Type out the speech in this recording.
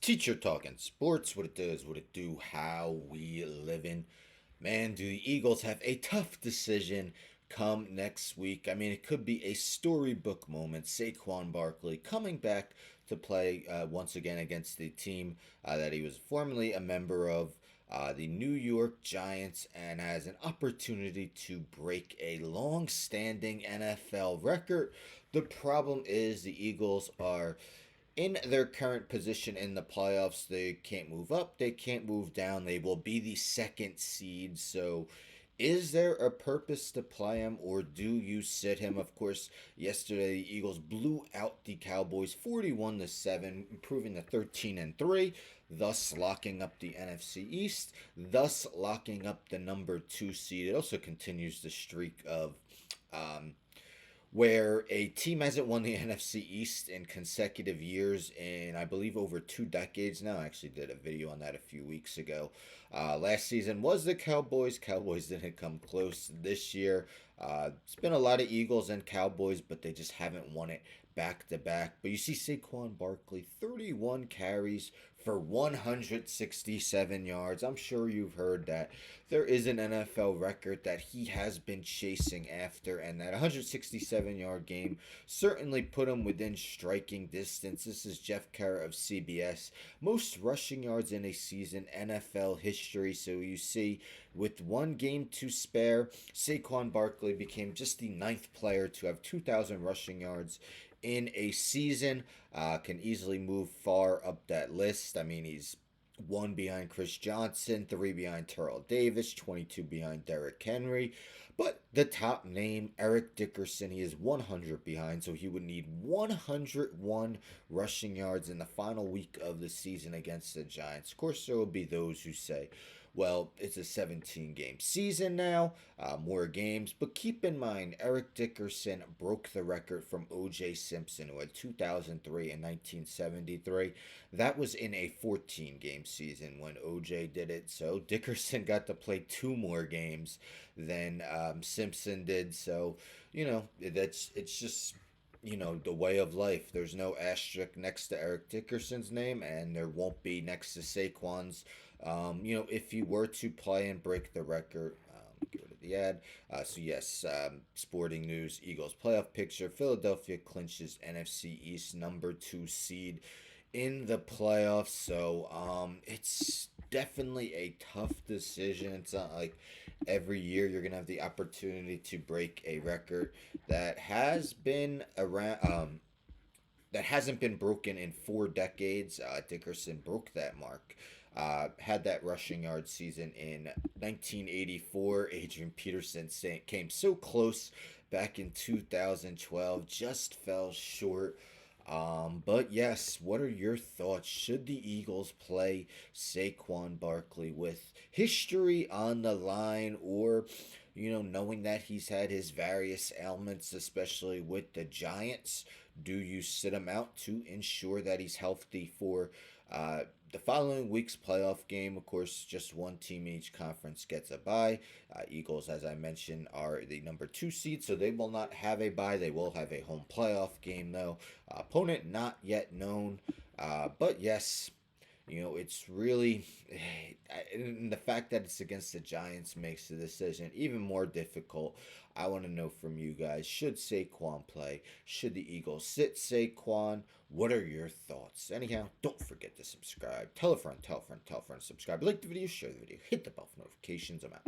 Teacher talking sports, what it does, what it do, how we living. Man, do the Eagles have a tough decision come next week? I mean, it could be a storybook moment. Saquon Barkley coming back to play once again against the team that he was formerly a member of, the New York Giants, and has an opportunity to break a long standing NFL record. The problem is the Eagles are in their current position in the playoffs. They can't move up, they can't move down. They will be the second seed. So, is there a purpose to play him, or do you sit him? Of course, yesterday the Eagles blew out the Cowboys 41-7, improving to 13-3, thus locking up the NFC East, thus locking up the number 2 seed. It also continues the streak of um, where a team hasn't won the NFC East in consecutive years in, I believe, over 2 decades now. I actually did a video on that a few weeks ago. Last season was the Cowboys. Cowboys didn't come close this year. It's been a lot of Eagles and Cowboys, but they just haven't won it back to back. But you see Saquon Barkley, 31 carries for 167 yards. I'm sure you've heard that there is an NFL record that he has been chasing after, and that 167-yard game certainly put him within striking distance. This is Jeff Kerr of CBS. Most rushing yards in a season, NFL history. So you see, with one game to spare, Saquon Barkley became just the ninth player to have 2,000 rushing yards in a season. Can easily move far up that list. I mean, he's one behind Chris Johnson, three behind Terrell Davis, 22 behind Derrick Henry. But the top name, Eric Dickerson, he is 100 behind, so he would need 101 rushing yards in the final week of the season against the Giants. Of course, there will be those who say, well, it's a 17-game season now, more games. But keep in mind, Eric Dickerson broke the record from O.J. Simpson, who had 2003 and 1973. That was in a 14-game season when O.J. did it. So Dickerson got to play two more games than Simpson did. So, it's just the way of life. There's no asterisk next to Eric Dickerson's name, and there won't be next to Saquon's. If you were to play and break the record, get rid of the ad. So yes, sporting news: Eagles playoff picture. Philadelphia clinches NFC East number 2 seed in the playoffs. So it's definitely a tough decision. It's not like every year you're gonna have the opportunity to break a record that has been around. That hasn't been broken in 4 decades. Dickerson broke that mark. Had that rushing yard season in 1984. Adrian Peterson came so close back in 2012, just fell short. But yes, what are your thoughts? Should the Eagles play Saquon Barkley with history on the line, or, knowing that he's had his various ailments, especially with the Giants? Do you sit him out to ensure that he's healthy for the following week's playoff game? Of course, just one team in each conference gets a bye. Eagles, as I mentioned, are the number 2 seed, so they will not have a bye. They will have a home playoff game, though. Opponent not yet known. But yes, it's really. And the fact that it's against the Giants makes the decision even more difficult. I want to know from you guys: should Saquon play? Should the Eagles sit Saquon? What are your thoughts? Anyhow, don't forget to subscribe. Tell a friend, tell a friend, tell a friend, subscribe. Like the video, share the video, hit the bell for notifications. I'm out.